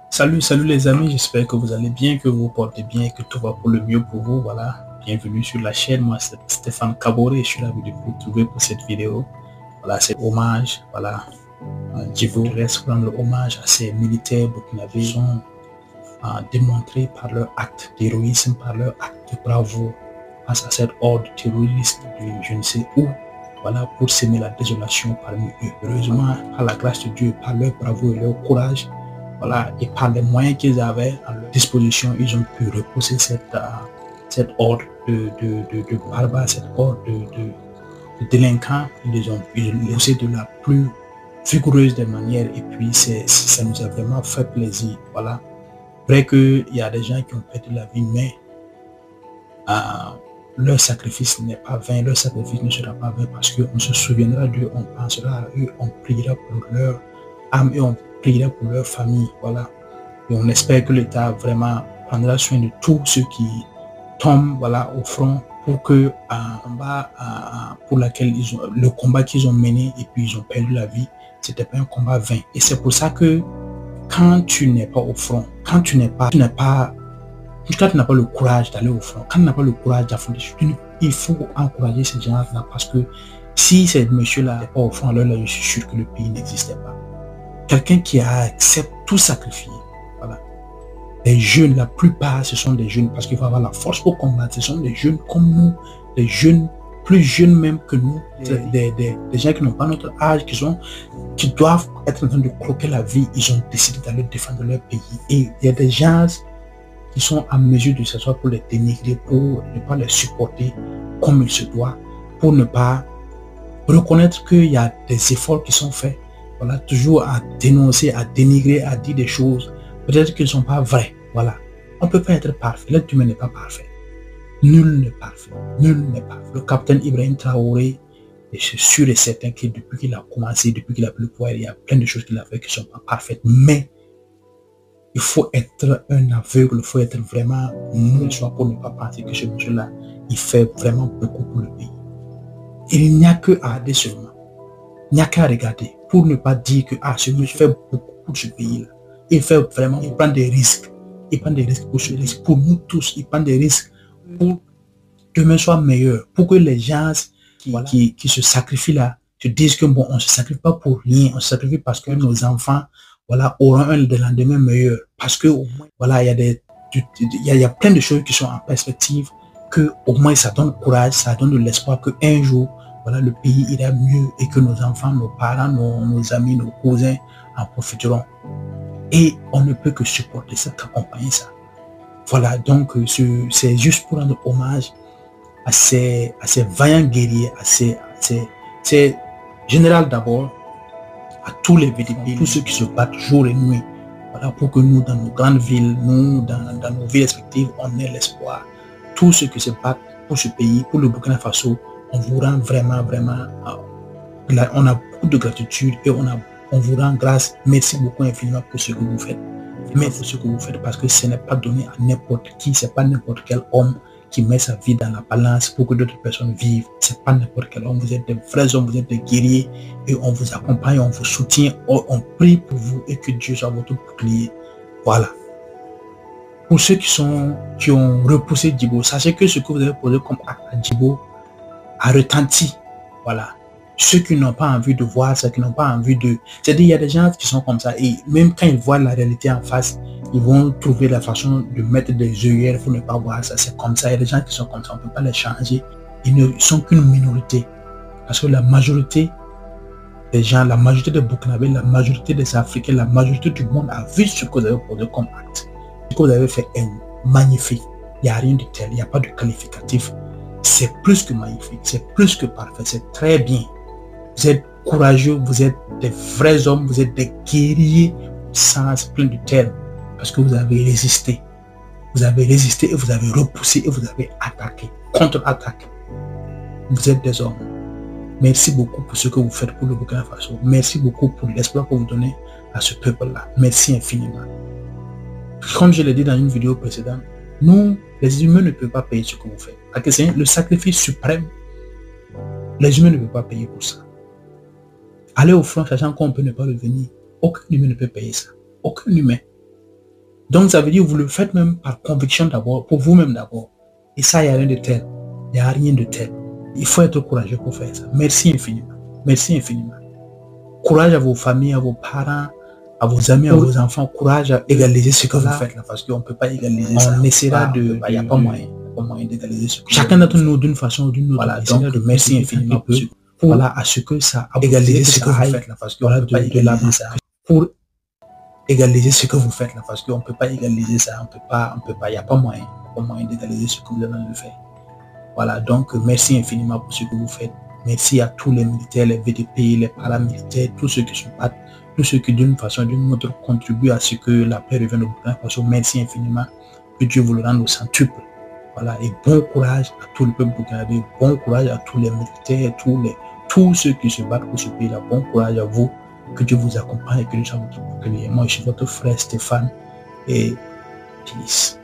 Salut les amis, j'espère que vous allez bien, que vous vous portez bien, que tout va pour le mieux pour vous. Voilà, bienvenue sur la chaîne. Moi c'est Stéphane Kaboré et je suis ravi de vous retrouver pour cette vidéo. Voilà, c'est hommage, voilà, Djibo reste rendre hommage à ces militaires burkinabés qui ont démontré par leur acte d'héroïsme, par leur acte de bravoure face à cette horde terroriste de je ne sais où. Voilà, pour s'aimer la désolation parmi eux. Heureusement, par la grâce de Dieu, par leur bravoure et leur courage, voilà, et par les moyens qu'ils avaient à leur disposition, ils ont pu repousser cette horde de barbares, cette horde de délinquants. Ils ont poussé de la plus vigoureuse des manières et puis ça nous a vraiment fait plaisir. Voilà. Vrai qu'il y a des gens qui ont perdu la vie, mais leur sacrifice n'est pas vain, leur sacrifice ne sera pas vain parce qu'on se souviendra d'eux, on pensera à eux, on priera pour leur âme et on priera pour leur famille. Voilà. Et on espère que l'État vraiment prendra soin de tous ceux qui tombent, voilà, au front pour que pour laquelle le combat qu'ils ont mené et puis ils ont perdu la vie, c'était pas un combat vain. Et c'est pour ça que quand tu n'es pas au front, quand tu n'as pas le courage d'aller au front, quand tu n'as pas le courage d'affronter, il faut encourager ces gens-là parce que si ces messieurs-là n'étaient pas au front, alors là, je suis sûr que le pays n'existait pas. Quelqu'un qui accepte tout sacrifier. Voilà. Les jeunes, la plupart, ce sont des jeunes parce qu'il faut avoir la force pour combattre. Ce sont des jeunes comme nous, des jeunes, plus jeunes même que nous, des gens qui n'ont pas notre âge, qui doivent être en train de croquer la vie. Ils ont décidé d'aller défendre leur pays. Et il y a des gens qui sont en mesure de s'asseoir pour les dénigrer, pour ne pas les supporter comme il se doit, pour ne pas reconnaître qu'il y a des efforts qui sont faits. Voilà, toujours à dénoncer, à dénigrer, à dire des choses, peut-être qu'ils ne sont pas vraies. Voilà. On ne peut pas être parfait. L'être humain n'est pas parfait. Nul n'est parfait. Nul n'est parfait. Le capitaine Ibrahim Traoré, et c'est sûr et certain que depuis qu'il a commencé, depuis qu'il a pris le pouvoir, il y a plein de choses qu'il a fait qui ne sont pas parfaites. Mais il faut être un aveugle, il faut être vraiment soit pour ne pas penser que ce monsieur-là, il fait vraiment beaucoup pour le pays. Il n'y a que à regarder seulement. Il n'y a qu'à regarder pour ne pas dire que ce monsieur fait beaucoup pour ce pays-là. Il fait vraiment, il prend des risques. Il prend des risques pour ce risque. Pour nous tous, il prend des risques pour que demain soit meilleur. Pour que les gens qui se sacrifient là, se disent que bon, on ne se sacrifie pas pour rien. On se sacrifie parce que nos enfants, voilà, auront un lendemain meilleur. Parce que au moins, voilà, il y a plein de choses qui sont en perspective, que au moins ça donne courage, ça donne de l'espoir qu'un jour, voilà, le pays ira mieux et que nos enfants, nos parents, nos amis, nos cousins en profiteront. Et on ne peut que supporter ça, qu'accompagner ça. Voilà, donc c'est juste pour rendre hommage à ces vaillants guerriers, à ces généraux d'abord, à tous les vétérans, tous ceux qui se battent jour et nuit. Voilà, pour que nous, dans nos grandes villes, nous, dans nos villes respectives, on ait l'espoir. Tous ceux qui se battent pour ce pays, pour le Burkina Faso, on vous rend vraiment, on a beaucoup de gratitude et on vous rend grâce. Merci beaucoup infiniment pour ce que vous faites. Merci pour ce que vous faites parce que ce n'est pas donné à n'importe qui, c'est pas n'importe quel homme qui met sa vie dans la balance pour que d'autres personnes vivent. C'est pas n'importe quel homme, vous êtes des vrais hommes, vous êtes des guerriers et on vous accompagne, on vous soutient, on prie pour vous et que Dieu soit votre bouclier. Voilà. Pour ceux qui ont repoussé Djibo, sachez que ce que vous avez posé comme acte à Djibo a retenti. Voilà. Ceux qui n'ont pas envie de voir ça, qui n'ont pas envie de... C'est-à-dire, il y a des gens qui sont comme ça et même quand ils voient la réalité en face, ils vont trouver la façon de mettre des œillères pour ne pas voir ça. C'est comme ça. Il y a des gens qui sont comme ça, on ne peut pas les changer. Ils ne sont qu'une minorité. Parce que la majorité des gens, la majorité des Burkinabés, la majorité des Africains, la majorité du monde a vu ce que vous avez posé comme acte. Ce que vous avez fait est magnifique. Il n'y a rien de tel, il n'y a pas de qualificatif. C'est plus que magnifique, c'est plus que parfait, c'est très bien. Vous êtes courageux, vous êtes des vrais hommes, vous êtes des guerriers sans plein de termes. Parce que vous avez résisté. Vous avez résisté et vous avez repoussé et vous avez attaqué, contre-attaqué. Vous êtes des hommes. Merci beaucoup pour ce que vous faites pour le Burkina Faso. Merci beaucoup pour l'espoir que vous donnez à ce peuple-là. Merci infiniment. Comme je l'ai dit dans une vidéo précédente, nous, les humains ne peuvent pas payer ce que vous faites. Parce que c'est le sacrifice suprême. Les humains ne peuvent pas payer pour ça. Aller au front sachant qu'on peut ne pas revenir. Aucun humain ne peut payer ça. Aucun humain. Donc, ça veut dire que vous le faites même par conviction d'abord, pour vous-même d'abord. Et ça, il n'y a rien de tel. Il n'y a rien de tel. Il faut être courageux pour faire ça. Merci infiniment. Merci infiniment. Courage à vos familles, à vos parents, à vos amis, à vos enfants. Courage à égaliser ce que vous faites là, parce qu'on ne peut pas égaliser ça. On essaiera de... Il n'y a pas moyen. Pas moyen d'égaliser ce que chacun d'entre nous, d'une façon ou d'une autre. Voilà, donc merci infiniment pour voilà, à ce que ça égaliser ce que vous faites là, parce qu'on ne peut pas égaliser ça. Pour égaliser ce que vous faites là, parce qu'on ne peut pas égaliser ça, on peut pas, il n'y a pas moyen d'égaliser ce que vous avez de faire. Voilà, donc merci infiniment pour ce que vous faites. Merci à tous les militaires, les VDP, les paramilitaires, tous ceux qui se battent, tous ceux qui d'une façon ou d'une autre contribuent à ce que la paix revienne au Burkina Faso. Merci infiniment, que Dieu vous le rende au centuple. Voilà, et bon courage à tout le peuple burkinabé, bon courage à tous les militaires, tous ceux qui se battent pour ce pays-là, bon courage à vous. Que Dieu vous accompagne et que Dieu soit votre bouclier. Moi, je suis votre frère Stéphane et peace.